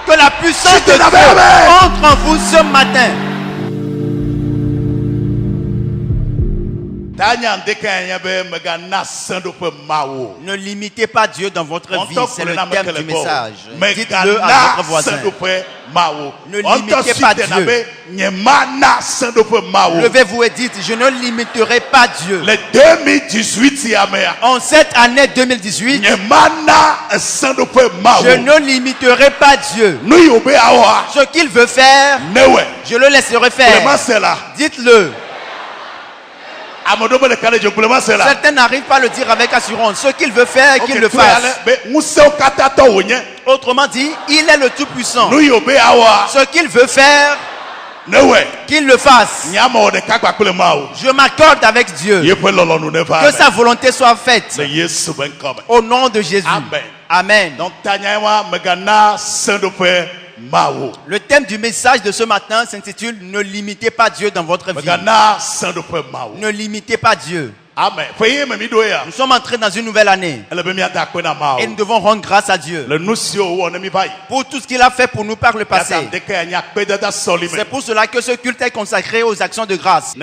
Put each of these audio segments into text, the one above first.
Que la puissance de Dieu entre en vous ce matin. Ne limitez pas Dieu dans votre vie, c'est le thème du message. Dites-le à votre voisin. Ne limitez pas Dieu. Levez-vous et dites, je ne limiterai pas Dieu. En cette année 2018, je ne limiterai pas Dieu. Ce qu'il veut faire, je le laisserai faire. Dites-le. Certains n'arrivent pas à le dire avec assurance. Ce qu'il veut faire, qu'il le fasse. Autrement dit, il est le Tout-Puissant. Ce qu'il veut faire, qu'il le fasse. Je m'accorde avec Dieu. Que sa volonté soit faite. Au nom de Jésus. Amen. Le thème du message de ce matin s'intitule « Ne limitez pas Dieu dans votre vie ». Ne limitez pas Dieu. Amen. Nous sommes entrés dans une nouvelle année. Et nous devons rendre grâce à Dieu pour tout ce qu'il a fait pour nous par le passé. C'est pour cela que ce culte est consacré aux actions de grâce.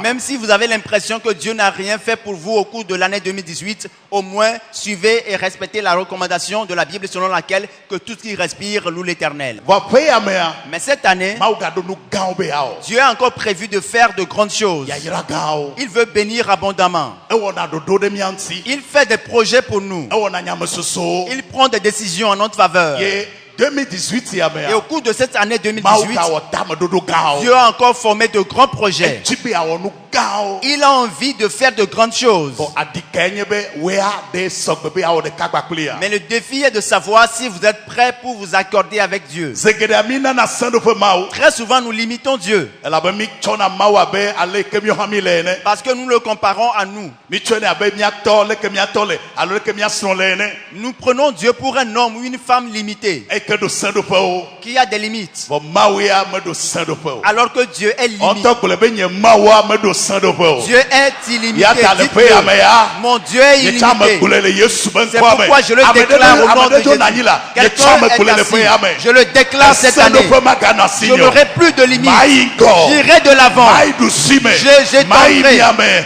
Même si vous avez l'impression que Dieu n'a rien fait pour vous au cours de l'année 2018, au moins suivez et respectez la recommandation de la Bible selon laquelle que tout ce qui respire loue l'Éternel. Mais cette année, Dieu a encore prévu de faire de grandes choses. Il veut bénir abondamment. Il fait des projets pour nous. Il prend des décisions en notre faveur. 2018, et au cours de cette année 2018, Dieu a encore formé de grands projets. Il a envie de faire de grandes choses. Mais le défi est de savoir si vous êtes prêts pour vous accorder avec Dieu. Très souvent, nous limitons Dieu. Parce que nous le comparons à nous. Nous prenons Dieu pour un homme ou une femme limité, qui a des limites. Alors que Dieu est limité. Dieu est illimité. Mon Dieu est illimité. C'est pourquoi je le déclare au nom de Jésus. Quelqu'un est assis. Je le déclare cette année. Je n'aurai plus de limites. J'irai de l'avant. J'étendrai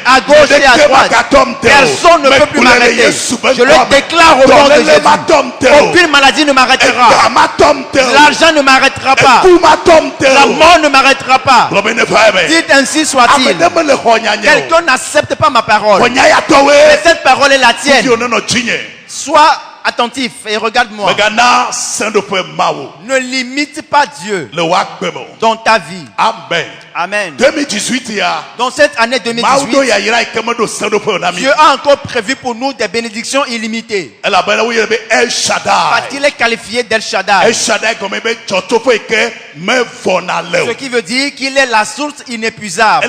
à gauche et à droite. Personne ne peut plus m'arrêter. Je le déclare au nom de Jésus. Aucune maladie ne m'arrêtera. L'argent ne m'arrêtera pas. La mort ne m'arrêtera pas. Dites ainsi soit-il. Quelqu'un n'accepte pas ma parole. Mais cette parole est la tienne. Sois attentif et regarde-moi. Ne limite pas Dieu dans ta vie. Amen. Dans cette année 2018, Dieu a encore prévu pour nous des bénédictions illimitées. Parce qu'il est qualifié d'El Shaddai. Ce qui veut dire qu'il est la source inépuisable.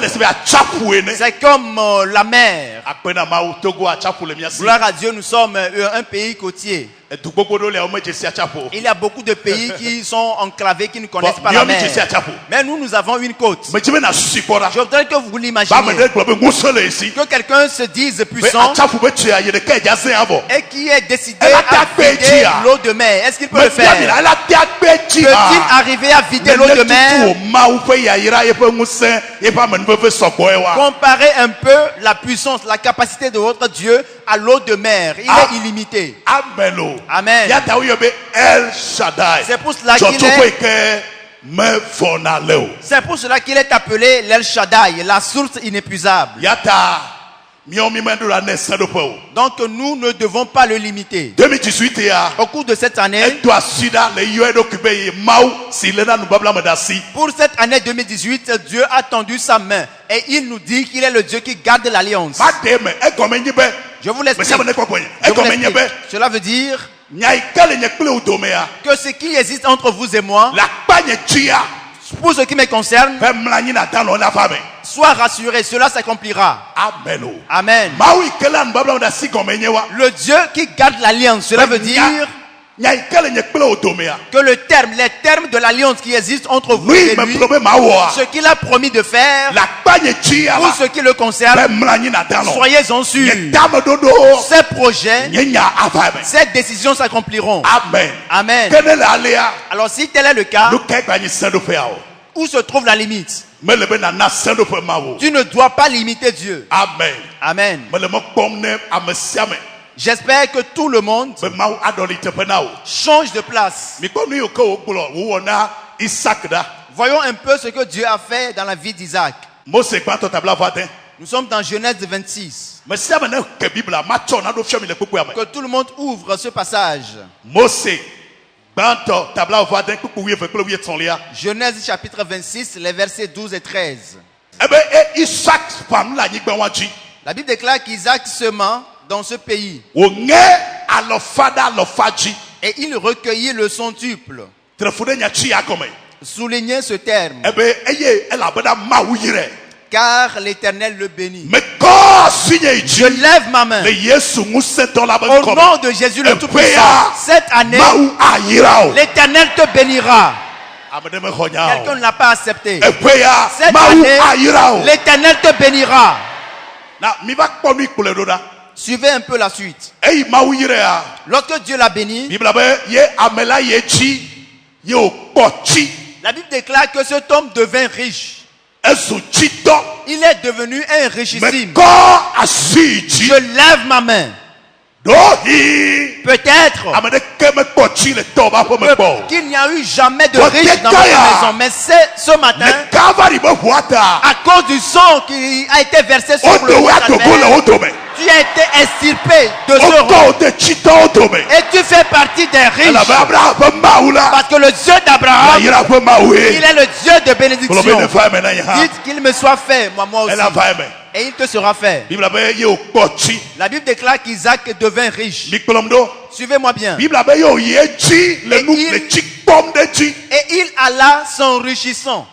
C'est comme la mer. Gloire à Dieu, nous sommes un pays côtier. Il y a beaucoup de pays qui sont enclavés, qui ne connaissent pas la mer. Mais nous avons une côte. Je voudrais que vous l'imaginiez. Que quelqu'un se dise puissant et qui est décidé à vider l'eau de mer. Est-ce qu'il peut le faire? Peut-il arriver à vider l'eau de mer? Comparez un peu la puissance, la capacité de votre Dieu à l'eau de mer. Il est illimité. Amen. C'est pour cela qu'il est... C'est pour cela qu'il est appelé l'El Shaddai, la source inépuisable. Donc nous ne devons pas le limiter. Au cours de cette année, pour cette année 2018, Dieu a tendu sa main et il nous dit qu'il est le Dieu qui garde l'alliance. Je vous l'explique. Cela veut dire que ce qui existe entre vous et moi, pour ce qui me concerne, sois rassuré, cela s'accomplira. Amen. Le Dieu qui garde l'alliance, cela veut dire que les termes de l'alliance qui existent entre vous et lui, ce qu'il a promis de faire, pour ce qui le concerne, soyez-en sûrs. Ces projets, ces décisions s'accompliront. Amen. Amen. Alors si tel est le cas, où se trouve la limite? Tu ne dois pas limiter Dieu. Amen. Amen. J'espère que tout le monde change de place. Voyons un peu ce que Dieu a fait dans la vie d'Isaac. Nous sommes dans Genèse 26. Que tout le monde ouvre ce passage. Genèse chapitre 26, les versets 12 et 13. La Bible déclare qu'Isaac sema dans ce pays. Et il recueillit le centuple. Soulignez ce terme. Car l'Éternel le bénit. Je lève ma main au nom de Jésus le Tout-Puissant. Cette année, l'Éternel te bénira. Quelqu'un ne l'a pas accepté. Cette année, l'Éternel te bénira. Suivez un peu la suite. Lorsque Dieu l'a béni, la Bible déclare que cet homme devint riche. Il est devenu un richissime. Je lève ma main. Peut-être qu'il n'y a eu jamais de riche dans votre maison, mais c'est ce matin, à cause du sang qui a été versé sur le Calvaire, tu as été extirpé de ce rang. Et tu fais partie des riches. Parce que le Dieu d'Abraham, il est le Dieu de bénédiction. Dites qu'il me soit fait, moi aussi. Et il te sera fait. La Bible déclare qu'Isaac devint riche. Suivez-moi bien. Et il alla s'enrichissant.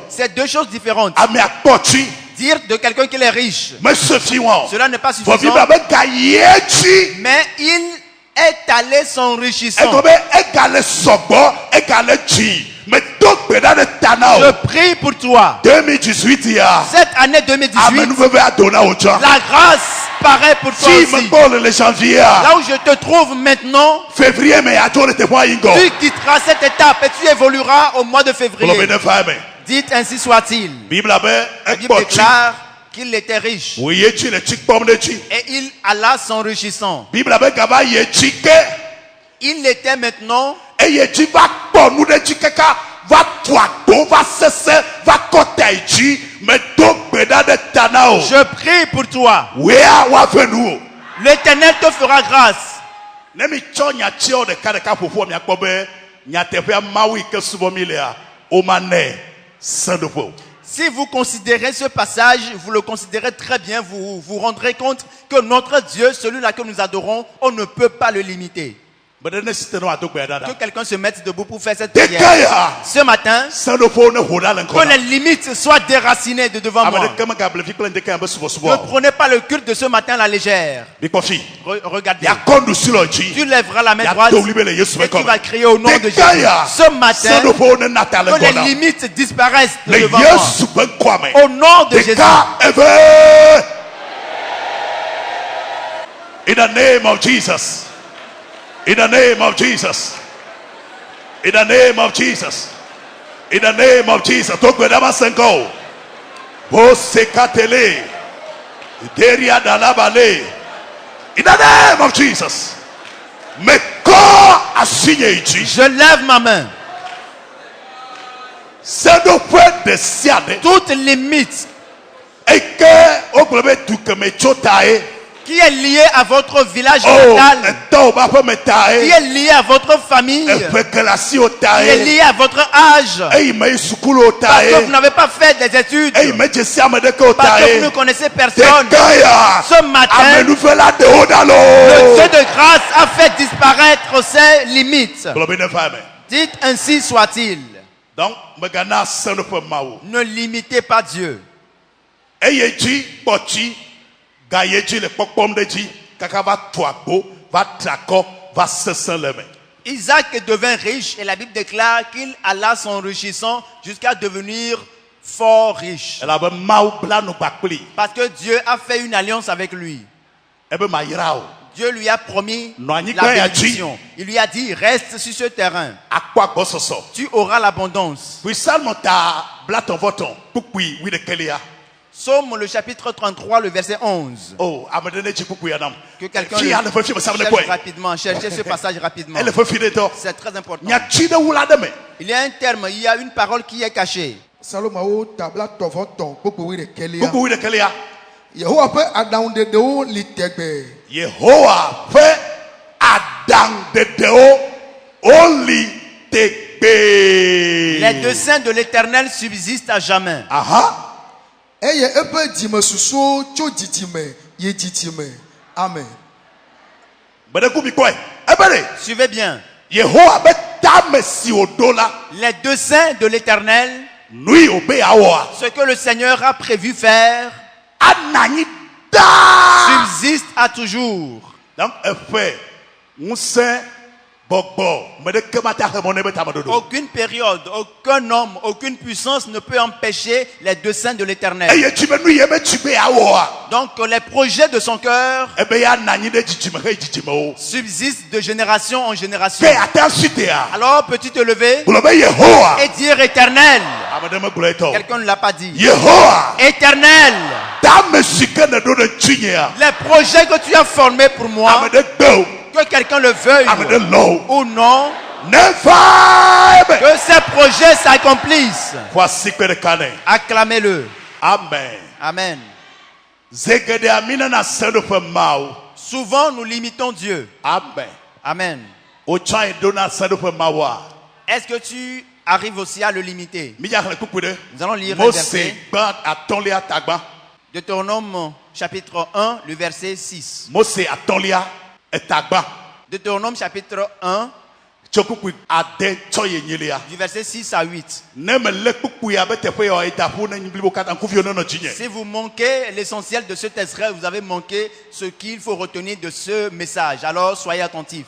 C'est deux choses différentes. Dire de quelqu'un qu'il est riche, cela n'est pas suffisant. Mais il est allé s'enrichissant. Je prie pour toi. Cette année 2018, la grâce paraît pour toi aussi. Là où je te trouve maintenant, tu quitteras cette étape et tu évolueras au mois de février. Dites ainsi soit-il. La Bible déclare qu'il était riche. Et il alla s'enrichissant. Il était maintenant. Je prie pour toi. L'Éternel te fera grâce. Si vous considérez ce passage, vous le considérez très bien, vous vous rendrez compte que notre Dieu, celui-là que nous adorons, on ne peut pas le limiter. Que quelqu'un se mette debout pour faire cette prière. Ce matin, que les limites soient déracinées de devant moi. Ne prenez pas le culte de ce matin à la légère. Regardez. Tu lèveras la main droite et tu vas crier au nom de Jésus. Ce matin, que les limites disparaissent de devant moi. Au nom de Jésus. In the name of Jesus. In the name of Jesus. In the name of Jesus. In the name of Jesus. Tokwedama senko. Bosekatele. Deria dalabale. In the name of Jesus. Je lève ma main. Toute limite qui est lié à votre village natal, qui est lié à votre famille, qui est lié à votre âge, parce que vous n'avez pas fait des études, parce que vous ne connaissez personne. Ce matin, le Dieu de grâce a fait disparaître ces limites. Dites ainsi soit-il. Donc, ne limitez pas Dieu. Isaac devint riche et la Bible déclare qu'il alla s'enrichissant jusqu'à devenir fort riche. Parce que Dieu a fait une alliance avec lui. Dieu lui a promis la bénédiction. Il lui a dit, reste sur ce terrain. Tu auras l'abondance. Psaume le chapitre 33, le verset 11. Que quelqu'un cherche rapidement, cherchez ce passage rapidement. C'est très important. Il y a un terme, il y a une parole qui est cachée. Yehowa fait Adam only les desseins de l'Éternel subsistent à jamais. Amen. Suivez bien. Les desseins de l'Éternel, ce que le Seigneur a prévu faire, subsiste à toujours. Aucune période, aucun homme, aucune puissance ne peut empêcher les desseins de l'Éternel. Donc les projets de son cœur subsistent de génération en génération. Alors peux-tu te lever et dire Éternel? Quelqu'un ne l'a pas dit. Éternel, les projets que tu as formés pour moi, que quelqu'un le veuille ou non, que ces projets s'accomplissent. Acclamez-le. Amen. Amen. Souvent nous limitons Dieu. Amen. Amen. Est-ce que tu arrives aussi à le limiter? Nous allons lire un verset. Deutéronome chapitre 1, le verset 6. Deutéronome chapitre 1, du verset 6 à 8. Si vous manquez l'essentiel de cet extrait, vous avez manqué ce qu'il faut retenir de ce message. Alors soyez attentifs.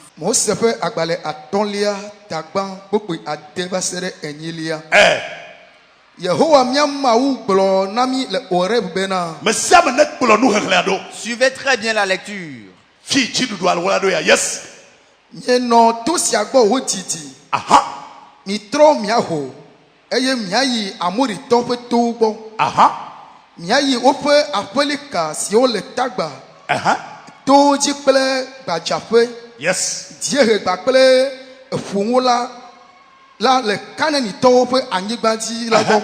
Suivez très bien la lecture. Yes. Mitro miaho eye miayi amori tonpe tobo miayi ofe apelika si o le tagba to jikple gbajafe yes die gbakple efunwola la le kaneni tope anyigbaji la bo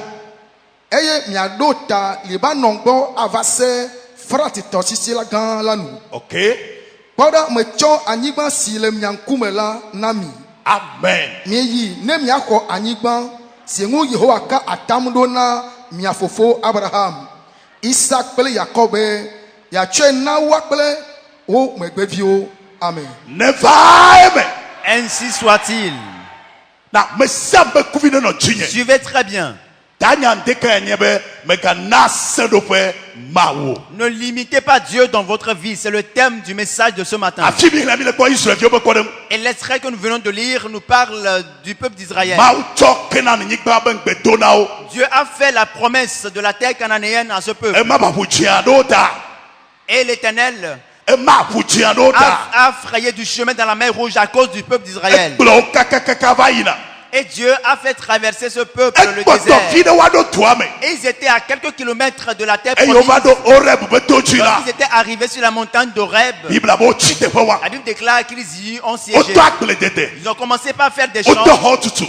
eye miado ta Libanon gbo avase frati tosisi la gan lanu. Okay. Pada mecho anyigba si le miankume la nami. Amen. Miyi ne miako anyigba sengu Yehowa ka atamdo na miafofo Abraham, Isaac pele Jacob ya tue na wakple o megbevio. Amen. Never amen. Ainsi soit-il. Na mesambe kuvino no jinye. Suivez très bien. Ne limitez pas Dieu dans votre vie. C'est le thème du message de ce matin. Et l'extrait que nous venons de lire nous parle du peuple d'Israël. Dieu a fait la promesse de la terre cananéenne à ce peuple. Et l'Éternel a frayé du chemin dans la mer Rouge à cause du peuple d'Israël. Et Dieu a fait traverser ce peuple le désert. Et ils étaient à quelques kilomètres de la terre promise. Ils étaient arrivés sur la montagne d'Horeb. La Bible déclare qu'ils y ont siégé. Ils ont commencé par faire des champs.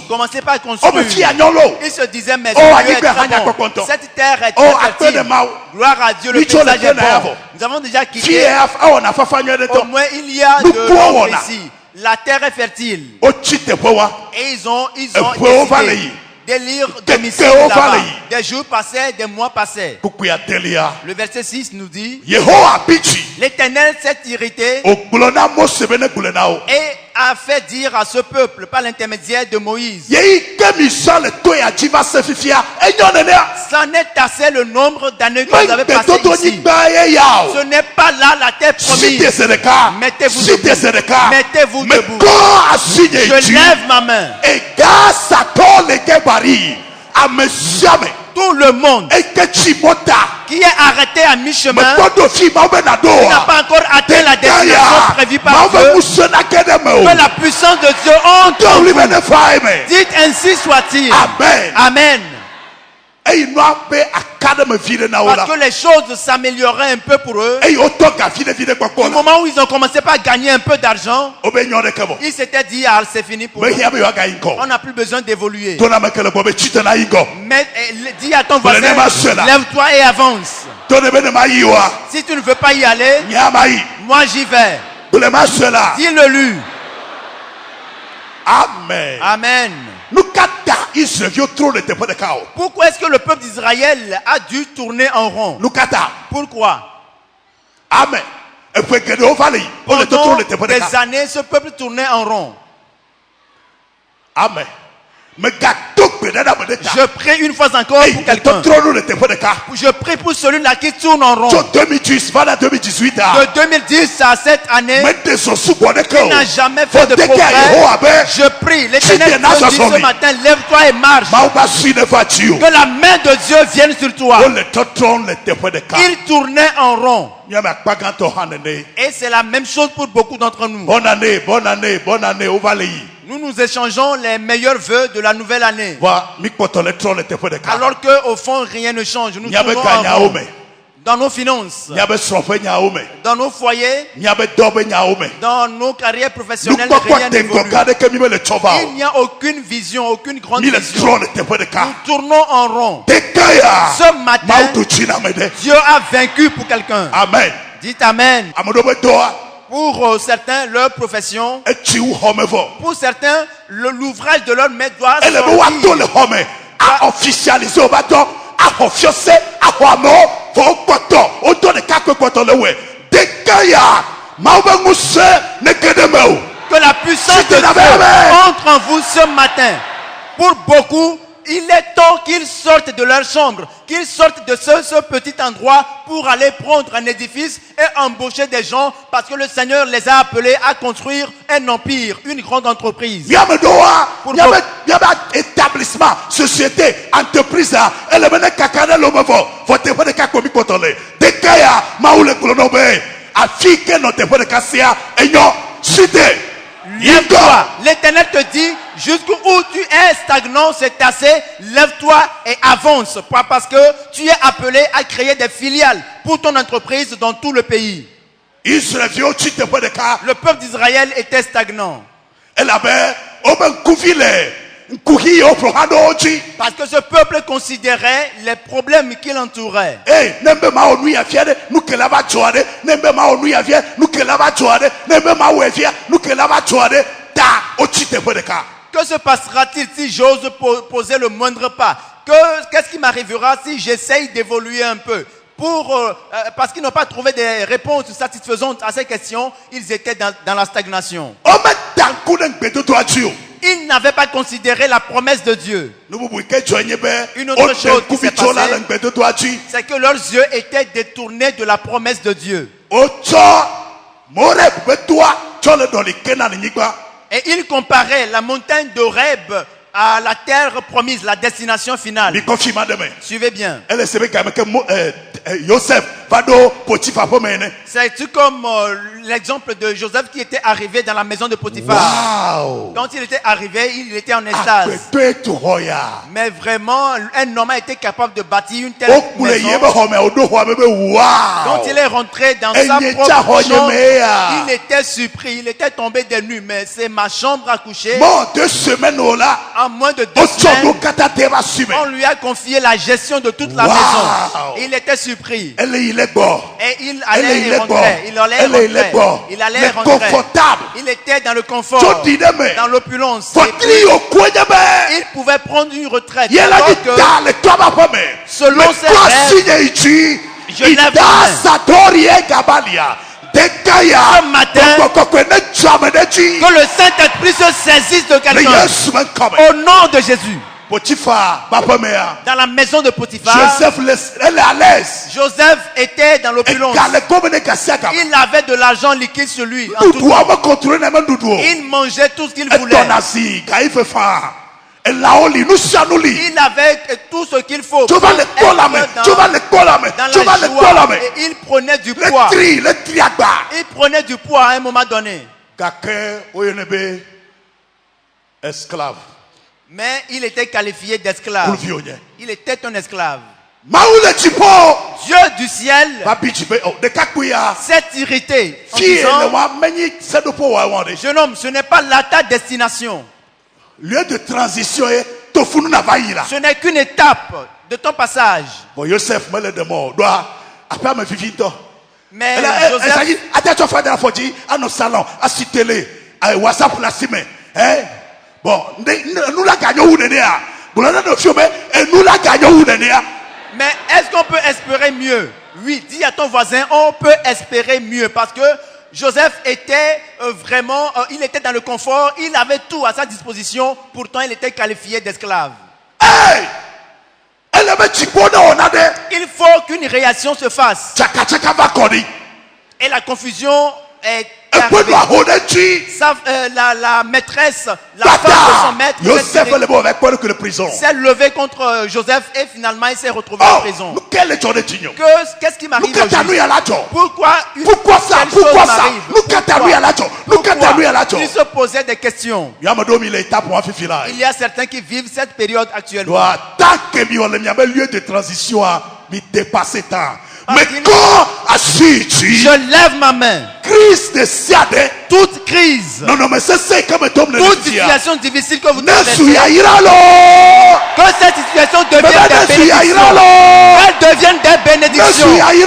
Commencé par construire. Ils se disaient, mais Dieu est très bon. Cette terre est très fertile. Gloire à Dieu, le paysage est bon. Nous avons déjà quitté. Au moins il y a de l'eau ici. La terre est fertile. Et ils ont décidé délire domicile là-bas. Des jours passaient, des mois passaient. Le verset 6 nous dit, l'Éternel s'est irrité et a fait dire à ce peuple par l'intermédiaire de Moïse. C'en est assez le nombre d'années que vous avez passé ici. Ce n'est pas là la terre promise. Mettez-vous debout. Mettez-vous debout. Je lève ma main. Tout le monde qui est arrêté à mi-chemin, qui n'a pas encore atteint la destination prévue par Dieu, que la puissance de Dieu entre en vous. Dites ainsi soit-il. Amen. Amen. Parce que les choses s'amélioraient un peu pour eux. Au moment où ils ont commencé à gagner un peu d'argent, ils s'étaient dit, ah, c'est fini pour nous. On n'a plus besoin d'évoluer. Mais dis à ton voisin, lève-toi et avance. Si tu ne veux pas y aller, moi j'y vais. Dis-le-lui. Amen. Amen. Pourquoi est-ce que le peuple d'Israël a dû tourner en rond? Pourquoi? Amen. Pendant des années, ce peuple tournait en rond. Amen. Je prie une fois encore pour quelqu'un. Je prie pour celui-là qui tourne en rond. De 2010 à cette année, il n'a jamais fait de progrès. Je prie, l'Éternel dit ce matin, lève-toi et marche. Que la main de Dieu vienne sur toi. Il tournait en rond. Et c'est la même chose pour beaucoup d'entre nous. Bonne année, bonne année, bonne année. Nous nous échangeons les meilleurs vœux de la nouvelle année. Alors qu'au fond, rien ne change. Nous tournons en rond. Dans nos finances, dans nos foyers, dans nos carrières professionnelles, rien n'évolue. Il n'y a aucune vision, aucune grande vision. Nous tournons en rond. Ce matin, Dieu a vaincu pour quelqu'un. Amen. Dites Amen. Pour certains, leur profession. Pour certains, l'ouvrage de leur maître doit sortir. Que la puissance de Dieu entre en vous ce matin. Pour beaucoup, il est temps qu'ils sortent de leur chambre, qu'ils sortent de ce petit endroit pour aller prendre un édifice et embaucher des gens parce que le Seigneur les a appelés à construire un empire, une grande entreprise. Établissement, société, entreprise, lève-toi. L'Éternel te dit, jusqu'où tu es stagnant, c'est assez. Lève-toi et avance. Parce que tu es appelé à créer des filiales pour ton entreprise dans tout le pays. Le peuple d'Israël était stagnant. Parce que ce peuple considérait les problèmes qui l'entouraient. Que se passera-t-il si j'ose poser le moindre pas? Qu'est-ce qui m'arrivera si j'essaye d'évoluer un peu? Parce qu'ils n'ont pas trouvé des réponses satisfaisantes à ces questions, ils étaient dans la stagnation. Ils n'avaient pas considéré la promesse de Dieu. Une autre chose qui s'est passée, c'est que leurs yeux étaient détournés de la promesse de Dieu. Et ils comparaient la montagne d'Horeb à la terre promise, la destination finale. Suivez bien. C'est comme l'exemple de Joseph qui était arrivé dans la maison de Potiphar. Wow. Quand il était arrivé, il était en extase. Mais vraiment, un homme a été capable de bâtir une telle maison. Quand il est rentré dans sa propre chambre, il était surpris, il était tombé des nues. Mais c'est ma chambre à coucher. En moins de 2 semaines, on lui a confié la gestion de toute la maison. Il était surpris. Et il allait et rentrait. Il allait et rentrait. Il allait et rentrait. Il était dans le confort, dans l'opulence. Il pouvait prendre une retraite. Selon ses rêves, je lève ma main. Ce matin, que le Saint-Esprit se saisisse de quelqu'un au nom de Jésus. Dans la maison de Potiphar, Joseph était dans l'opulence. Il avait de l'argent liquide sur lui. Il mangeait tout ce qu'il voulait. Il avait tout ce qu'il faut. Dans la joie. Et il prenait du poids. Il prenait du poids à un moment donné. Esclave. Mais il était qualifié d'esclave. Il était un esclave. Dieu du ciel s'est irrité en disant, jeune homme, ce n'est pas là ta destination. Lieu de transition, ce n'est qu'une étape de ton passage. Mais Joseph, bon, nous la gagnons. Mais est-ce qu'on peut espérer mieux? Oui, dis à ton voisin, on peut espérer mieux parce que Joseph était vraiment, il était dans le confort, il avait tout à sa disposition, pourtant il était qualifié d'esclave. Hey! Il faut qu'une réaction se fasse. Et la confusion est arrivée. La maîtresse, la femme de son maître s'est levée contre Joseph et finalement il s'est retrouvé en prison. Qu'est-ce qui m'arrive aujourd'hui? Pourquoi ça? Il se posait des questions. Il y a certains qui vivent cette période actuellement. Lieu de transition à dépasser temps. Mais quand je lève ma main, toute crise, toute situation difficile que vous traversez, que cette situation devienne des bénédictions, qu'elle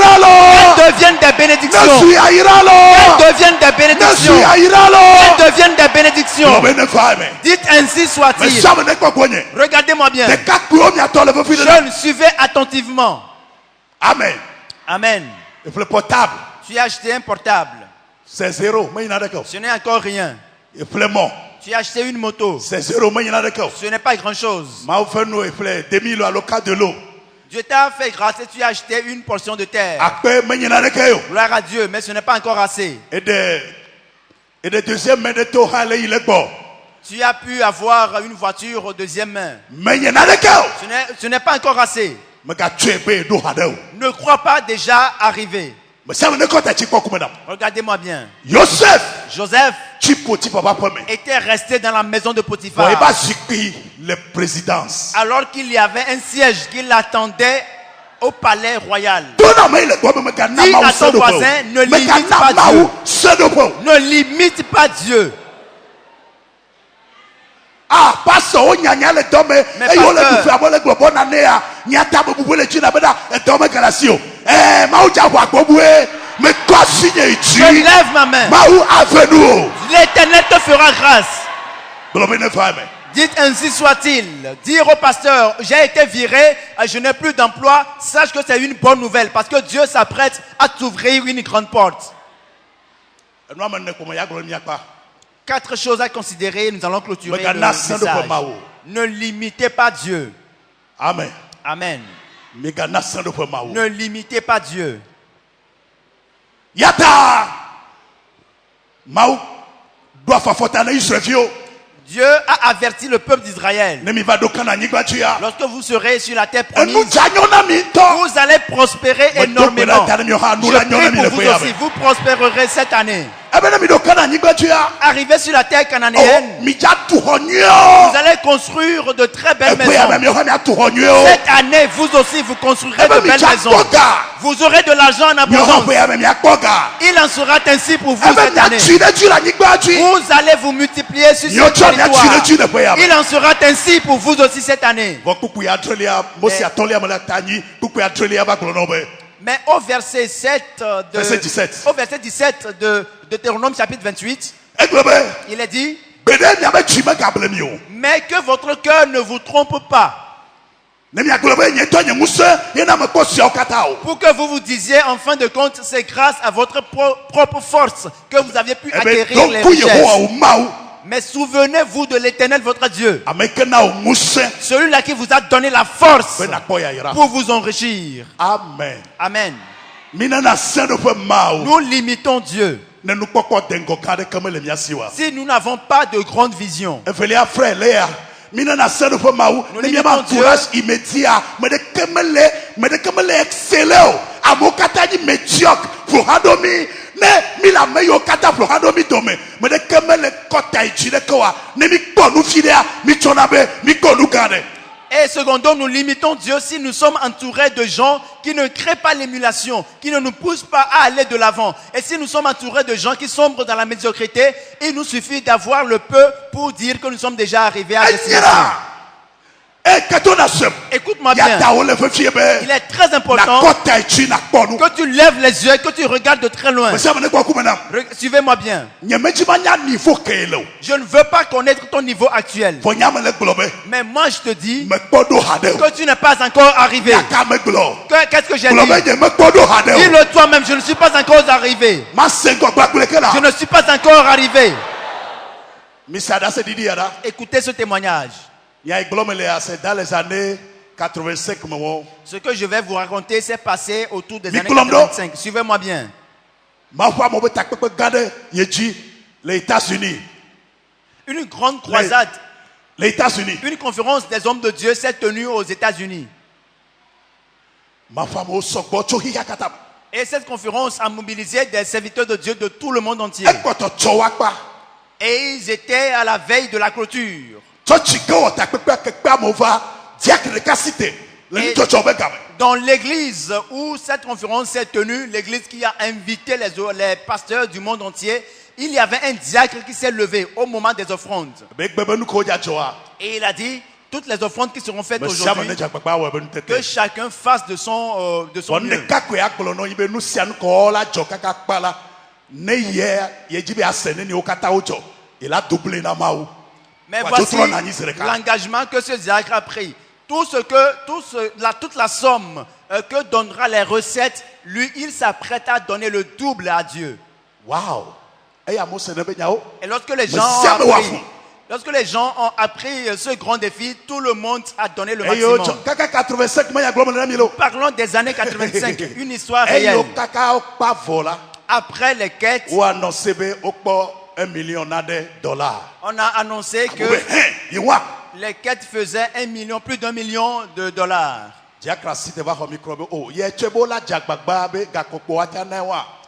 devienne des bénédictions, qu'elle devienne des bénédictions, qu'elle devienne des bénédictions, qu'elle devienne des bénédictions. Dites ainsi soit-il. Regardez-moi bien. Je suivais attentivement. Amen. Amen. Le portable. Tu as acheté un portable. C'est zéro. Ce n'est encore rien. Tu as acheté une moto. C'est zéro. Ce n'est pas grand-chose. Dieu t'a fait grâce et tu as acheté une portion de terre. Gloire à Dieu, mais ce n'est pas encore assez. Et de deuxième main de tu as pu avoir une voiture au deuxième main. Ce n'est pas encore assez. Ne crois pas déjà arriver. Regardez-moi bien. Joseph était resté dans la maison de Potiphar. Alors qu'il y avait un siège qui l'attendait au palais royal. Dis à ton voisin, ne limite pas Dieu. Ne limite pas Dieu. Ah, pasteur, on y a le dôme et on le fait avoir le globe on année à niata boubou le china beda et dôme galasio. Maouja wa boboué, mais quoi signer ici? Je lève ma main. Maou avenu. L'Éternel te fera grâce. Dites ainsi soit-il. Dire au pasteur, j'ai été viré, je n'ai plus d'emploi. Sache que c'est une bonne nouvelle parce que Dieu s'apprête à t'ouvrir une grande porte. 4 choses à considérer, nous allons clôturer le message. Ne limitez pas Dieu. Amen. Amen. Ne limitez pas Dieu. Yata Maou doit faire Dieu a averti le peuple d'Israël. Lorsque vous serez sur la terre promise, vous allez prospérer énormément. Je prie pour vous aussi, vous prospérerez cette année. Arrivé sur la terre cananéenne, vous allez construire de très belles maisons. Cette année, vous aussi, vous construirez de belles maisons. Vous aurez de l'argent en abondance. Il en sera ainsi pour vous cette année. Vous allez vous multiplier sur ce territoire. Il en sera ainsi pour vous aussi cette année. Mais au verset 17 de Deutéronome chapitre 28, il est dit, Mais que votre cœur ne vous trompe pas. Pour que vous vous disiez, en fin de compte, c'est grâce à votre propre force que vous aviez pu acquérir les richesses. Mais souvenez-vous de l'Éternel, votre Dieu. Celui-là qui vous a donné la force pour vous enrichir. Amen. Amen. Nous limitons Dieu. Si nous n'avons pas de grande vision, nous limitons Dieu. Et secondo, nous limitons Dieu si nous sommes entourés de gens qui ne créent pas l'émulation, qui ne nous poussent pas à aller de l'avant. Et si nous sommes entourés de gens qui sombrent dans la médiocrité, il nous suffit d'avoir le peu pour dire que nous sommes déjà arrivés à destination. Écoute-moi bien. Il est très important que tu lèves les yeux, que tu regardes de très loin. Suivez-moi bien. Je ne veux pas connaître ton niveau actuel. Mais moi je te dis que tu n'es pas encore arrivé. Qu'est-ce que j'ai dit? Dis-le toi-même, je ne suis pas encore arrivé. Je ne suis pas encore arrivé. Écoutez ce témoignage. Dans les années 85. Ce que je vais vous raconter s'est passé autour des années 85. Suivez-moi bien. Les États-Unis. Une grande croisade. Les États-Unis. Une conférence des hommes de Dieu s'est tenue aux États-Unis. Et cette conférence a mobilisé des serviteurs de Dieu de tout le monde entier. Et ils étaient à la veille de la clôture. Et dans l'église où cette conférence s'est tenue, l'église qui a invité les pasteurs du monde entier, il y avait un diacre qui s'est levé au moment des offrandes. Et il a dit, toutes les offrandes qui seront faites aujourd'hui, que chacun fasse de son mieux. Mais voici l'engagement que ce diacre a pris. Toute la somme que donnera les recettes, lui, il s'apprête à donner le double à Dieu. Wow. Et lorsque les gens ont appris ce grand défi, tout le monde a donné le maximum. Parlons des années 85, une histoire réelle. Après les quêtes, $1 million. on a annoncé que les quêtes faisaient plus d'$1 million.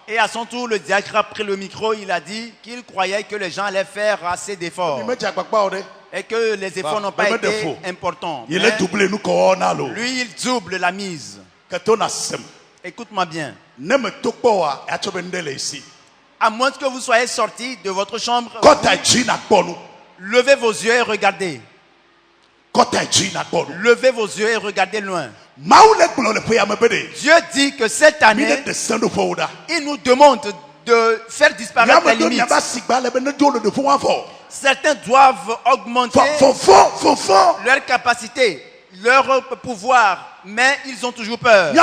Et à son tour, le diacre a pris le micro, il a dit qu'il croyait que les gens allaient faire assez d'efforts. Et que les efforts n'ont pas été importants. Lui, il double la mise. Écoute-moi bien. À moins que vous soyez sortis de votre chambre, levez vos yeux et regardez. Levez vos yeux et regardez loin. Dieu dit que cette année, il nous demande de faire disparaître les limites. Certains doivent augmenter leur capacité, leur pouvoir, mais ils ont toujours peur.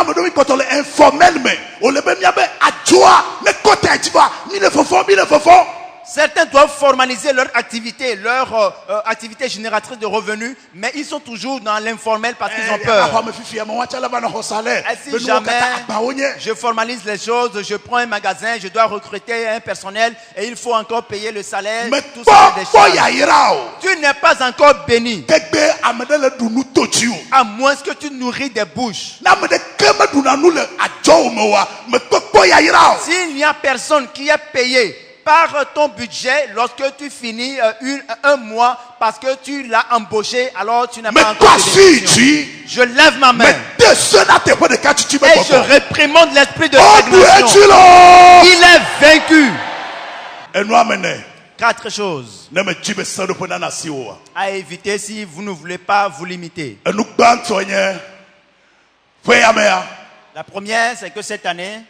Certains doivent formaliser leur activité génératrice de revenus, mais ils sont toujours dans l'informel parce qu'ils ont peur. Et si jamais je formalise les choses, je prends un magasin, je dois recruter un personnel et il faut encore payer le salaire, tout ça des choses. Tu n'es pas encore béni, à moins que tu nourris des bouches. S'il n'y a personne qui est payé par ton budget lorsque tu finis un mois parce que tu l'as embauché, alors tu n'as pas encore de bénédiction. Je lève ma main et je réprimande l'esprit de stagnation. Il est vaincu. 4 choses à éviter si vous ne voulez pas vous limiter. La première, c'est que cette année,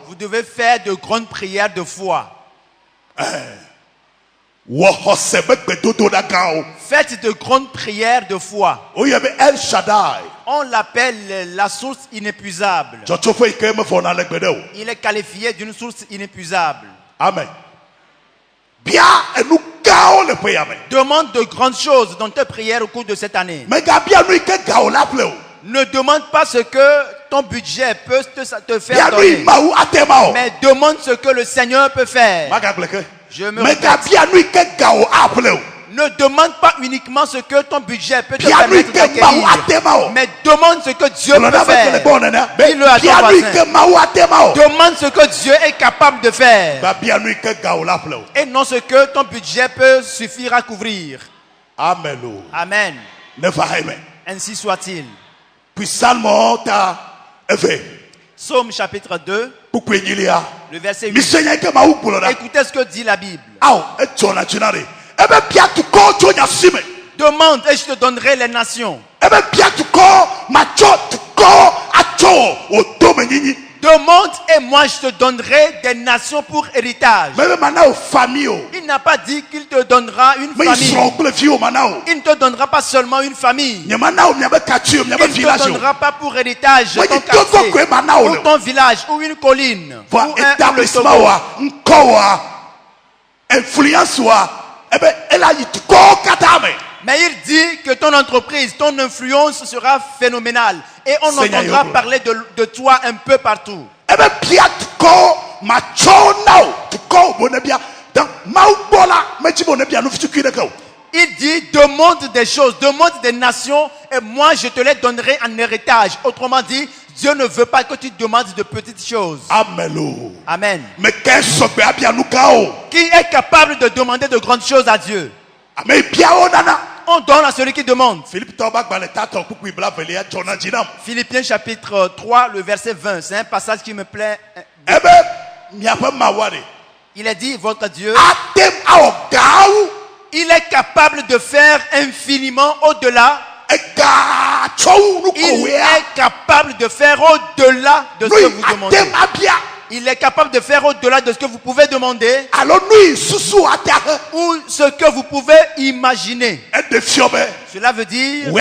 vous devez faire de grandes prières de foi. Faites de grandes prières de foi. On l'appelle la source inépuisable. Il est qualifié d'une source inépuisable. Amen. Demande de grandes choses dans tes prières au cours de cette année. Ne demande pas ce que ton budget peut te faire donner, mais demande ce que le Seigneur peut faire. Je me répète. Ne demande pas uniquement ce que ton budget peut te permettre d'acquérir, mais demande ce que Dieu peut faire. Dis-le à ton voisin. Demande ce que Dieu est capable de faire, et non ce que ton budget peut suffire à couvrir. Amen. Amen. Ainsi soit-il. Psaume chapitre 2, le verset 8. Écoutez ce que dit la Bible. Demande et je te donnerai les nations. Demande et moi je te donnerai des nations pour héritage. Il n'a pas dit qu'il te donnera une famille. Il ne te donnera pas seulement une famille. Il ne te donnera pas pour héritage ton quartier, ou ton village, ou une colline, ou un influence. Mais il dit que ton entreprise, ton influence sera phénoménale. Et on entendra parler de toi un peu partout. Il dit, demande des choses, demande des nations, et moi je te les donnerai en héritage. Autrement dit, Dieu ne veut pas que tu demandes de petites choses. Amen. Qui est capable de demander de grandes choses à Dieu? On donne à celui qui demande. Philippiens chapitre 3, le verset 20. C'est un passage qui me plaît. Il a dit, votre Dieu, il est capable de faire infiniment au-delà. Il est capable de faire au-delà de ce que vous demandez. Il est capable de faire au-delà de ce que vous pouvez demander ou ce que vous pouvez imaginer. Cela veut dire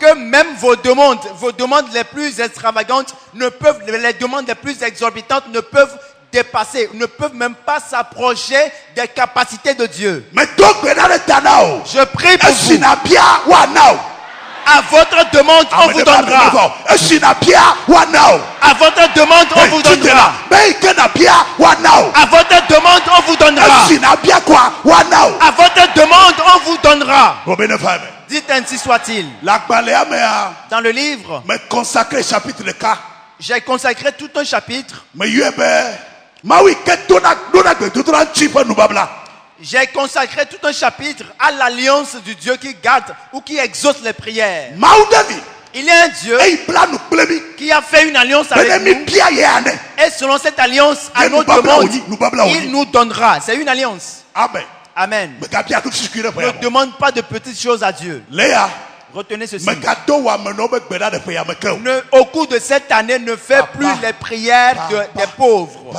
que même vos demandes les plus extravagantes les demandes les plus exorbitantes ne peuvent dépasser, ne peuvent même pas s'approcher des capacités de Dieu. Je prie pour vous. À votre demande, on vous donnera. À votre demande, on vous donnera. À votre demande, on vous donnera. À votre demande, on vous donnera. Dites ainsi soit-il. Dans le livre, j'ai consacré tout un chapitre. J'ai consacré tout un chapitre à l'alliance du Dieu qui garde ou qui exauce les prières. Il y a un Dieu qui a fait une alliance avec nous. Et selon cette alliance, à nos demandes, il nous donnera. C'est une alliance. Amen. Ne demande pas de petites choses à Dieu. Retenez ceci. Au cours de cette année, ne fais plus les prières des pauvres.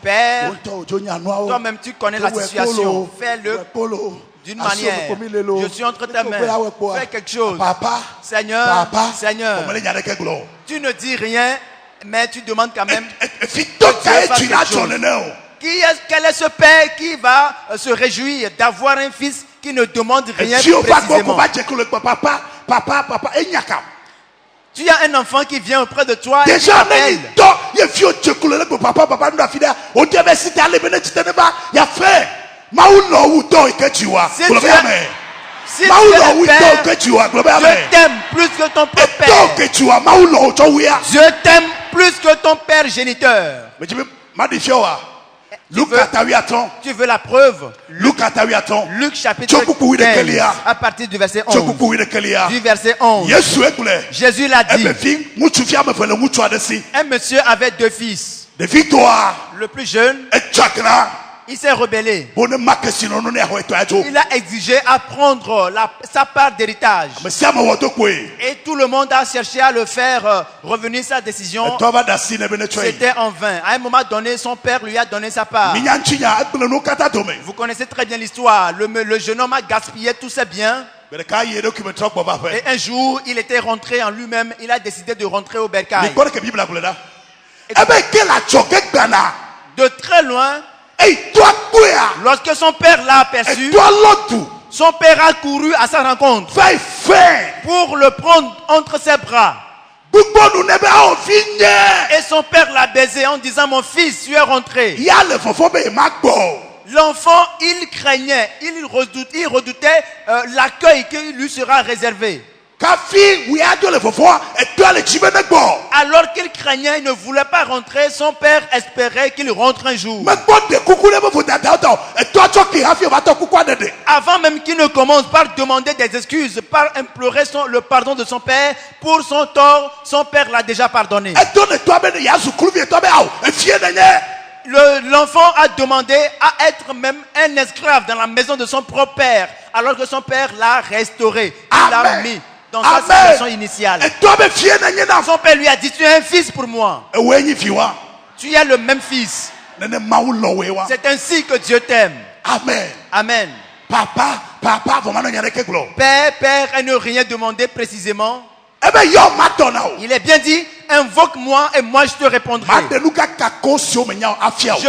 Père, toi-même tu connais la situation. Fais-le d'une manière. Je suis entre tes mains. Fais quelque chose. Seigneur, Seigneur. Tu ne dis rien, mais tu demandes quand même que Dieu fasse quelque chose. Quel est ce père qui va se réjouir d'avoir un fils qui ne demande rien précisément? Tu as un enfant qui vient auprès de toi et qui t'appelle. Si tu es le père, Dieu t'aime plus que ton propre père. Dieu t'aime plus que ton père géniteur. Tu veux la preuve? Luc chapitre 15, à partir du verset 11. Du verset 11. Jésus l'a dit. Un monsieur avait deux fils. Le plus jeune Il s'est rebellé. Il a exigé à prendre sa part d'héritage. Et tout le monde a cherché à le faire revenir sa décision. C'était en vain. À un moment donné, son père lui a donné sa part. Vous connaissez très bien l'histoire. Le jeune homme a gaspillé tous ses biens. Et un jour, il était rentré en lui-même. Il a décidé de rentrer au bercail. De très loin, lorsque son père l'a aperçu, son père a couru à sa rencontre pour le prendre entre ses bras. Et son père l'a baisé en disant: mon fils, tu es rentré. L'enfant, il craignait, il redoutait l'accueil qui lui sera réservé. Alors qu'il craignait, il ne voulait pas rentrer, son père espérait qu'il rentre un jour. Avant même qu'il ne commence par demander des excuses, par implorer le pardon de son père pour son tort, son père l'a déjà pardonné. L'enfant a demandé à être même un esclave dans la maison de son propre père, alors que son père l'a restauré. Il l'a mis dans sa situation initiale. Son père lui a dit: tu es un fils pour moi. Tu es le même fils. C'est ainsi que Dieu t'aime. Amen. Amen. Père, elle ne rien demander précisément. Il est bien dit: invoque-moi et moi je te répondrai. Je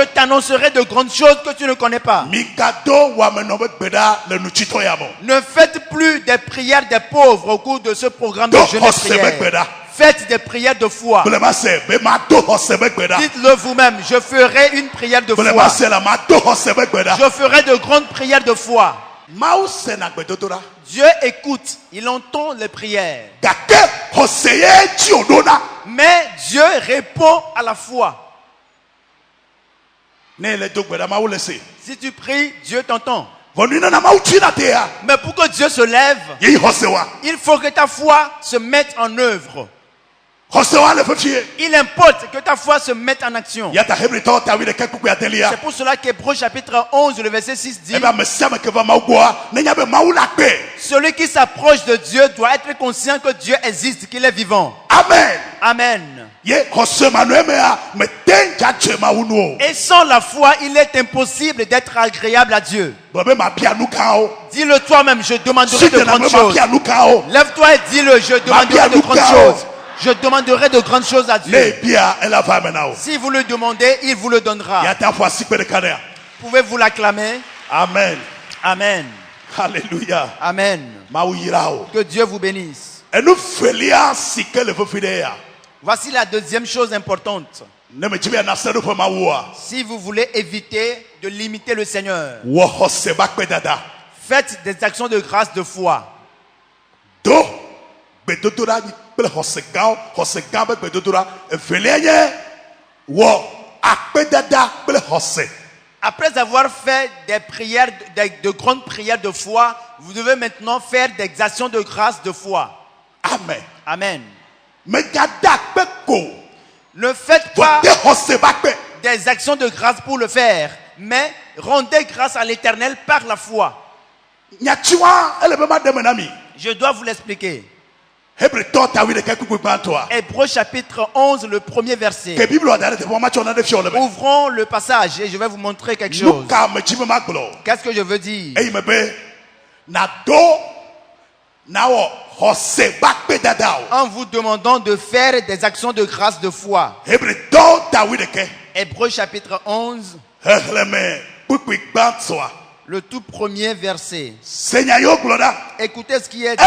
t'annoncerai de grandes choses que tu ne connais pas. Ne faites plus des prières des pauvres au cours de ce programme de jeûne et prière. Faites des prières de foi. Dites-le vous-même: je ferai une prière de foi. Je ferai de grandes prières de foi. Dieu écoute, il entend les prières. Mais Dieu répond à la foi. Si tu pries, Dieu t'entend. Mais pour que Dieu se lève, il faut que ta foi se mette en œuvre. Il importe que ta foi se mette en action. C'est pour cela qu'Hébreux chapitre 11, le verset 6 dit: celui qui s'approche de Dieu doit être conscient que Dieu existe, qu'il est vivant. Amen. Amen. Et sans la foi, il est impossible d'être agréable à Dieu. Dis-le toi-même: je demanderai de grandes choses. Lève-toi et dis-le: je demanderai de grandes choses. Je demanderai de grandes choses à Dieu. Si vous le demandez, il vous le donnera. Pouvez-vous l'acclamer? Amen. Amen. Alléluia. Amen. Que Dieu vous bénisse. Voici la deuxième chose importante. Si vous voulez éviter de limiter le Seigneur, faites des actions de grâce de foi. Après avoir fait des prières, de grandes prières de foi, vous devez maintenant faire des actions de grâce de foi. Amen. Amen. Ne faites pas des actions de grâce pour le faire, mais rendez grâce à l'Éternel par la foi. Je dois vous l'expliquer. Hébreux chapitre 11, le premier verset. Ouvrons le passage et je vais vous montrer quelque chose. Qu'est-ce que je veux dire? En vous demandant de faire des actions de grâce de foi. Hébreux chapitre 11, le tout premier verset. Écoutez ce qui est dit.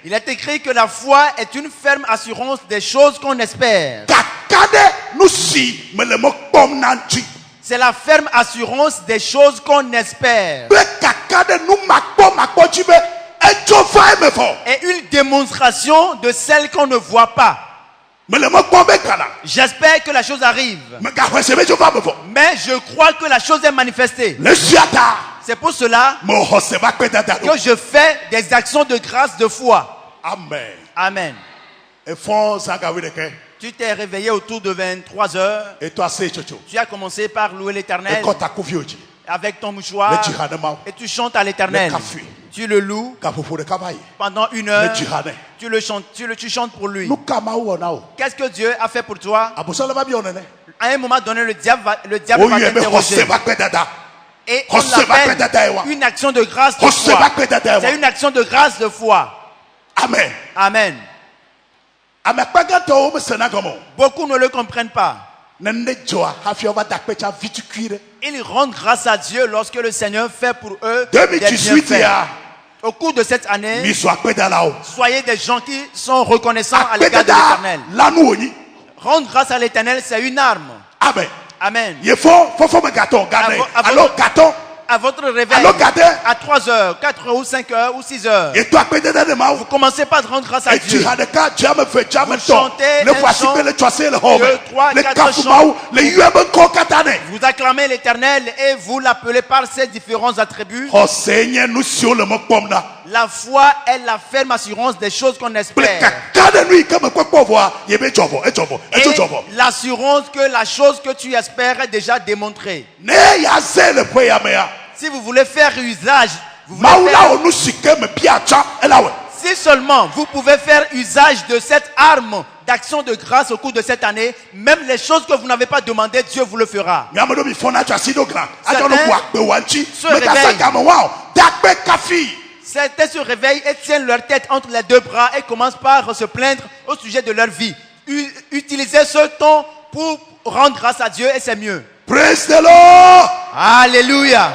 Il est écrit que la foi est une ferme assurance des choses qu'on espère. C'est la ferme assurance des choses qu'on espère. Et une démonstration de celle qu'on ne voit pas. J'espère que la chose arrive. Mais je crois que la chose est manifestée. C'est pour cela que je fais des actions de grâce de foi. Amen. Amen. Tu t'es réveillé autour de 23 heures. Et toi, tu as commencé par louer l'Éternel avec ton mouchoir et tu chantes à l'Éternel. Tu le loues pendant 1 heure. Tu le chantes, tu chantes pour lui. Qu'est-ce que Dieu a fait pour toi? À un moment donné, le diable va t'interroger. Et on l'appelle une action de grâce de foi. C'est une action de grâce de foi. Amen. Amen. Beaucoup ne le comprennent pas. Ils rendent grâce à Dieu lorsque le Seigneur fait pour eux des bienfaits. Au cours de cette année, soyez des gens qui sont reconnaissants à l'égard de l'Éternel. Rendre grâce à l'Éternel, c'est une arme. Amen. Amen. À votre réveil, à 3 heures, 4 heures ou 5 heures ou 6 heures, vous commencez pas à rendre grâce à Dieu. Vous chantez un chant, 2, 3, 4 chants. Vous acclamez l'Éternel et vous l'appelez par ses différents attributs. La foi est la ferme assurance des choses qu'on espère. Et l'assurance que la chose que tu espères est déjà démontrée. Si vous voulez faire usage, si seulement vous pouvez faire usage de cette arme d'action de grâce au cours de cette année, même les choses que vous n'avez pas demandé, Dieu vous le fera. Certains se réveillent et tiennent leur tête entre les deux bras et commencent par se plaindre au sujet de leur vie. Utilisez ce temps pour rendre grâce à Dieu et c'est mieux. Praise the Lord. Alléluia.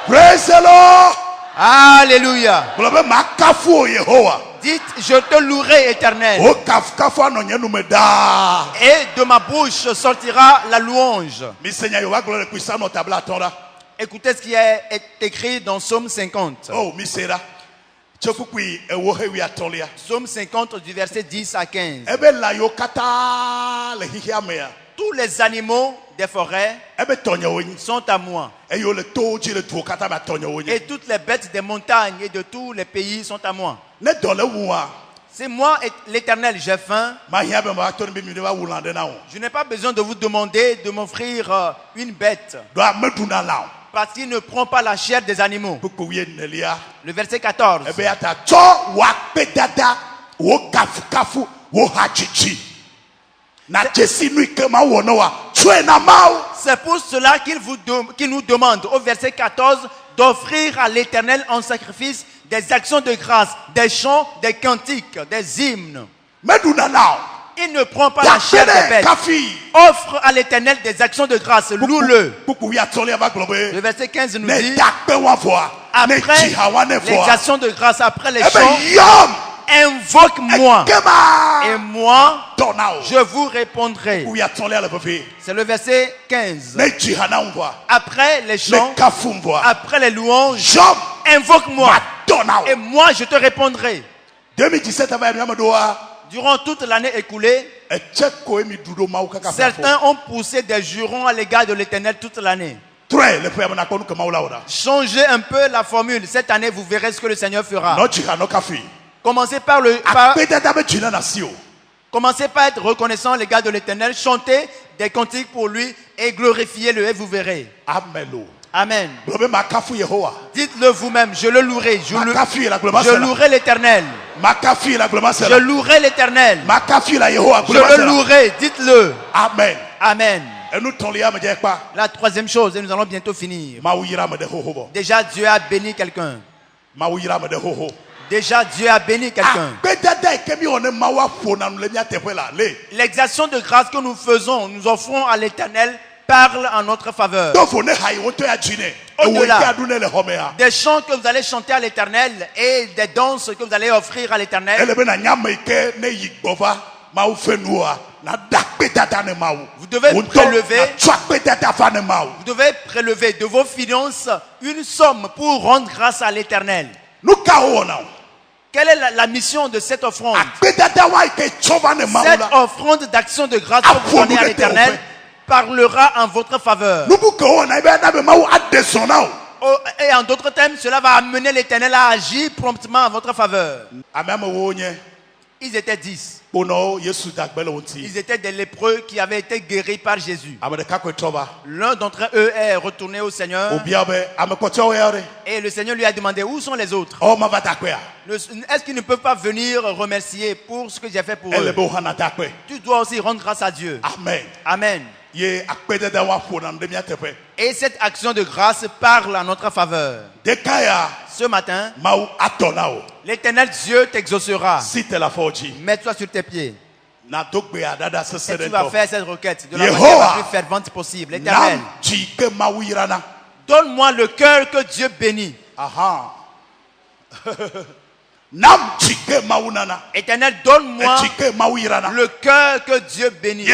Praise the Lord. Alléluia. Dites, je te louerai, Éternel. Et de ma bouche sortira la louange. Écoutez ce qui est écrit dans Psaume 50. Psaume 50 du verset 10 à 15. Tous les animaux des forêts sont à moi. Et toutes les bêtes des montagnes et de tous les pays sont à moi. C'est moi, l'Éternel, j'ai faim. Je n'ai pas besoin de vous demander de m'offrir une bête. Parce qu'il ne prend pas la chair des animaux. Le verset 14. C'est pour cela qu'il nous demande au verset 14 d'offrir à l'Éternel en sacrifice des actions de grâce, des chants, des cantiques, des hymnes. Il ne prend pas la chair des bêtes. Offre à l'Éternel des actions de grâce. Loue-le. Le verset 15 nous dit, après les actions de grâce, après les chants, invoque-moi et moi je vous répondrai. C'est le verset 15. Après les chants, après les louanges, invoque-moi et moi je te répondrai. Durant toute l'année écoulée, certains ont poussé des jurons à l'égard de l'Éternel toute l'année. Changez un peu la formule. Cette année, vous verrez ce que le Seigneur fera. Commencez commencez par être reconnaissant à l'égard de l'Éternel. Chantez des cantiques pour lui et glorifiez-le et vous verrez. Amen. Dites-le vous-même, je le louerai. Je louerai l'Éternel. Je louerai l'Éternel. Je le louerai. Dites-le. Amen. Amen. La troisième chose, et nous allons bientôt finir. Déjà, Dieu a béni quelqu'un. Déjà, Dieu a béni quelqu'un. Les actions de grâce que nous faisons, nous offrons à l'Éternel, parlent en notre faveur. Au-delà des chants que vous allez chanter à l'Éternel et des danses que vous allez offrir à l'Éternel, vous devez prélever de vos finances une somme pour rendre grâce à l'Éternel. Quelle est la mission de cette offrande? Cette offrande d'action de grâce que vous donnez à l'Éternel parlera en votre faveur. Et en d'autres termes, cela va amener l'Éternel à agir promptement en votre faveur. Ils étaient 10. Ils étaient des lépreux qui avaient été guéris par Jésus. L'un d'entre eux est retourné au Seigneur. Et le Seigneur lui a demandé où sont les autres. Est-ce qu'ils ne peuvent pas venir remercier pour ce que j'ai fait pour eux? Tu dois aussi rendre grâce à Dieu. Amen. Amen. Et cette action de grâce parle en notre faveur. Ce matin, l'Éternel Dieu t'exaucera. Mets-toi sur tes pieds. Et tu vas faire cette requête de la manière la plus fervente possible. L'Éternel, donne-moi le cœur que Dieu bénit. Éternel, donne-moi le cœur que Dieu bénit.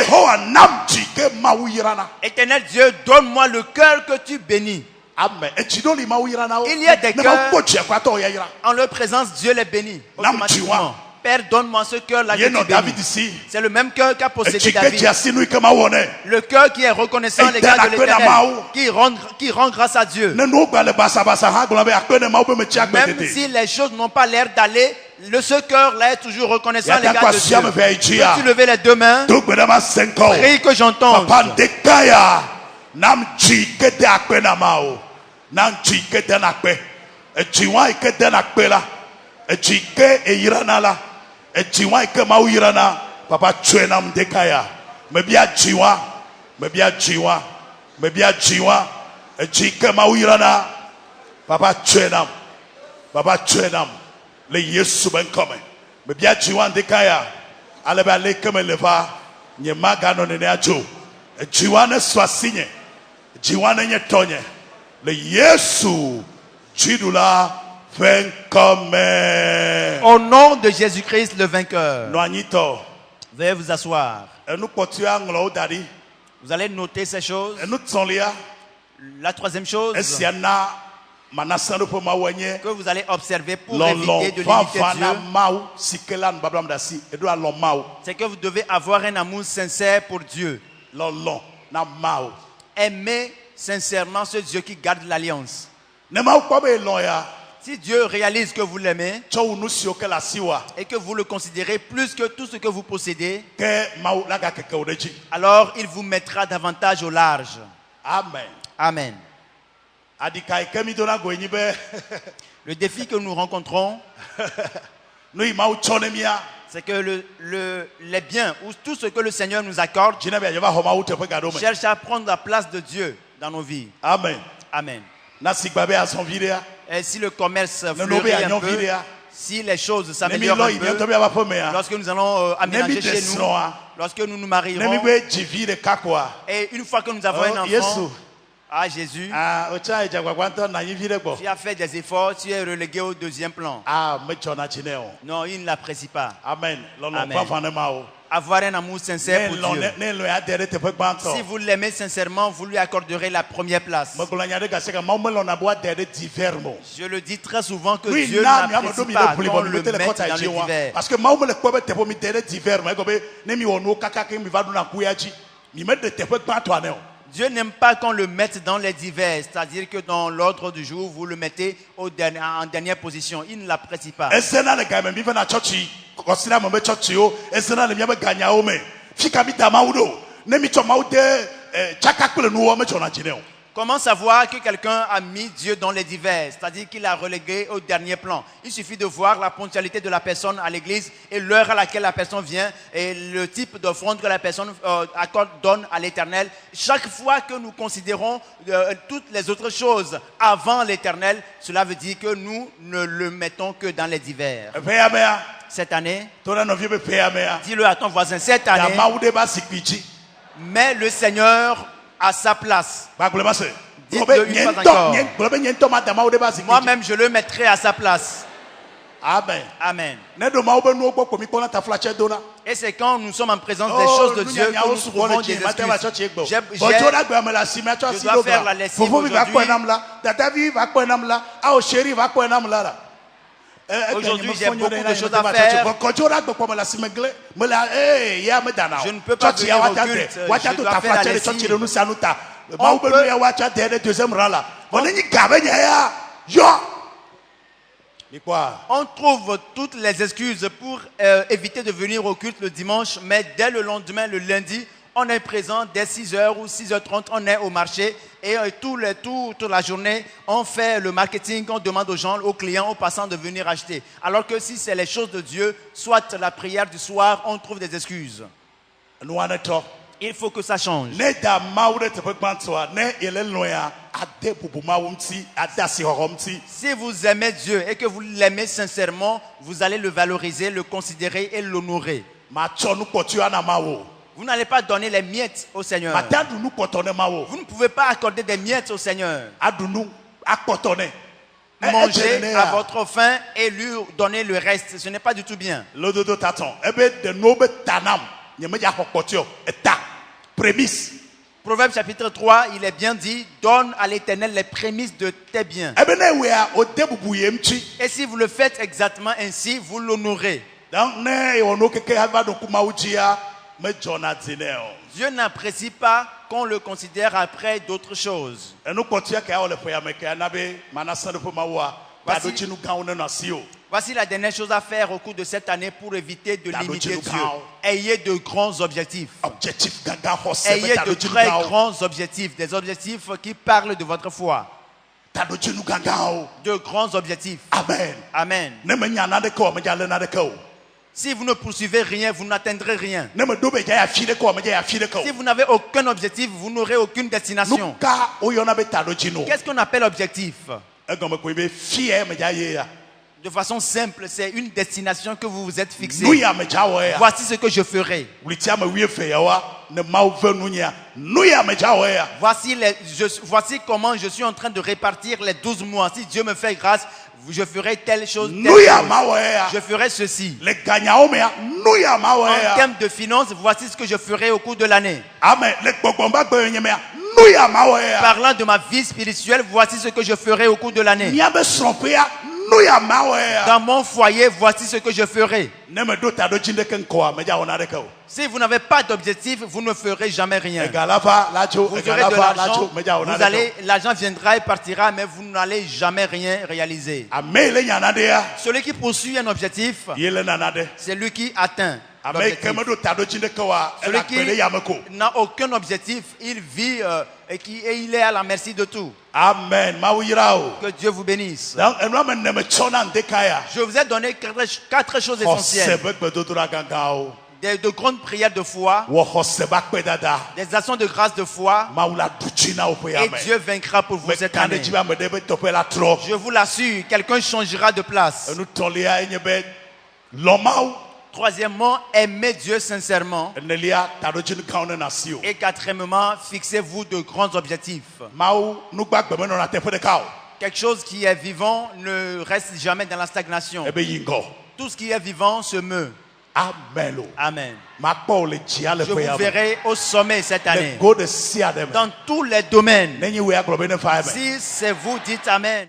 Éternel Dieu, donne-moi le cœur que tu bénis. Il y a des cœurs, en leur présence, Dieu les bénit automatiquement. Père, donne-moi ce cœur-là que tu bénis. C'est le même cœur qu'a possédé David. Le cœur qui est reconnaissant à l'égard de l'Éternel, qui rend grâce à Dieu. Même si les choses n'ont pas l'air d'aller, ce cœur-là est toujours reconnaissant à l'égard de Dieu. Peux-tu lever les deux mains? Prie que j'entende. Papa tuenam dekaya mebia jiwa ejike mawirana papa tuenam le Yesu ben come mebia jiwa dekaya aleba le keme leva nye magano ne ajo jiwa ne swasinye jiwa ne nyetonye le Yesu jidula. Au nom de Jésus-Christ le vainqueur. Veuillez vous asseoir. Vous allez noter ces choses. La troisième chose que vous allez observer pour éviter de limiter Dieu, c'est que vous devez avoir un amour sincère pour Dieu. Aimer sincèrement ce Dieu qui garde l'alliance. Si Dieu réalise que vous l'aimez et que vous le considérez plus que tout ce que vous possédez, alors il vous mettra davantage au large. Amen. Amen. Le défi que nous rencontrons, c'est que les biens ou tout ce que le Seigneur nous accorde cherche à prendre la place de Dieu dans nos vies. Amen. Amen. Et si le commerce fleurit un peu, si les choses s'améliorent un peu, lorsque nous allons aménager chez nous, lorsque nous nous marierons, et une fois que nous avons un enfant, Jésus, tu as fait des efforts, tu es relégué au deuxième plan. Non, il ne l'apprécie pas. Amen. Avoir un amour sincère pour Dieu. Si vous l'aimez sincèrement, vous lui accorderez la première place. Je le dis très souvent que Dieu n'apprécie pas qu'on le mette dans le divers. Parce que Dieu n'aime pas qu'on le mette dans les divers, c'est-à-dire que dans l'ordre du jour, vous le mettez en dernière position. Il ne l'apprécie pas. Comment savoir que quelqu'un a mis Dieu dans les divers, c'est-à-dire qu'il a relégué au dernier plan? Il suffit de voir la ponctualité de la personne à l'église et l'heure à laquelle la personne vient et le type d'offrande que la personne donne à l'Éternel. Chaque fois que nous considérons toutes les autres choses avant l'Éternel, cela veut dire que nous ne le mettons que dans les divers. Cette année, dis-le à ton voisin, cette année, mets le Seigneur à sa place. Dites-le une fois encore. Moi-même, je le mettrai à sa place. Amen. Amen. Et c'est quand nous sommes en présence des choses de Dieu que nous trouvons des excuses. Je dois faire la lessive aujourd'hui, j'ai beaucoup de choses à faire. Je ne peux pas venir au culte. Je dois faire la lessive. On trouve toutes les excuses pour éviter de venir au culte le dimanche, mais dès le lendemain, le lundi, on est présent dès 6h ou 6h30, on est au marché et toute la journée, on fait le marketing, on demande aux gens, aux clients, aux passants de venir acheter. Alors que si c'est les choses de Dieu, soit la prière du soir, on trouve des excuses. Il faut que ça change. Si vous aimez Dieu et que vous l'aimez sincèrement, vous allez le valoriser, le considérer et l'honorer. Vous n'allez pas donner les miettes au Seigneur. Vous ne pouvez pas accorder des miettes au Seigneur. Manger à votre faim et lui donner le reste. Ce n'est pas du tout bien. Proverbe chapitre 3, il est bien dit, donne à l'Éternel les prémices de tes biens. Et si vous le faites exactement ainsi, vous l'honorez. Dieu n'apprécie pas qu'on le considère après d'autres choses. Voici la dernière chose à faire au cours de cette année pour éviter de limiter Dieu. Ayez de grands objectifs. Ayez de très grands objectifs. Des objectifs qui parlent de votre foi. De grands objectifs. Amen. Amen. Si vous ne poursuivez rien, vous n'atteindrez rien. Si vous n'avez aucun objectif, vous n'aurez aucune destination. Qu'est-ce qu'on appelle objectif? De façon simple, c'est une destination que vous vous êtes fixée. Voici ce que je ferai. Voici comment je suis en train de répartir les 12 mois. Si Dieu me fait grâce, je ferai telle chose, je ferai ceci. En termes de finances, voici ce que je ferai au cours de l'année. Parlant de ma vie spirituelle, voici ce que je ferai au cours de l'année. Dans mon foyer, voici ce que je ferai. Si vous n'avez pas d'objectif, vous ne ferez jamais rien. Vous aurez de l'argent, l'argent viendra et partira, mais vous n'allez jamais rien réaliser. Celui qui poursuit un objectif, c'est lui qui atteint. Celui qui n'a aucun objectif, il vit et il est à la merci de tout. Amen. Que Dieu vous bénisse. Je vous ai donné 4 choses essentielles. De grandes prières de foi, des actions de grâce de foi, et Dieu vaincra pour vous cette année. Je vous l'assure, quelqu'un changera de place. Troisièmement, aimez Dieu sincèrement. Et quatrièmement, fixez-vous de grands objectifs. Quelque chose qui est vivant ne reste jamais dans la stagnation. Tout ce qui est vivant se meut. Amen. Amen. Je vous verrai au sommet cette année. Dans tous les domaines. Si c'est vous, dites Amen.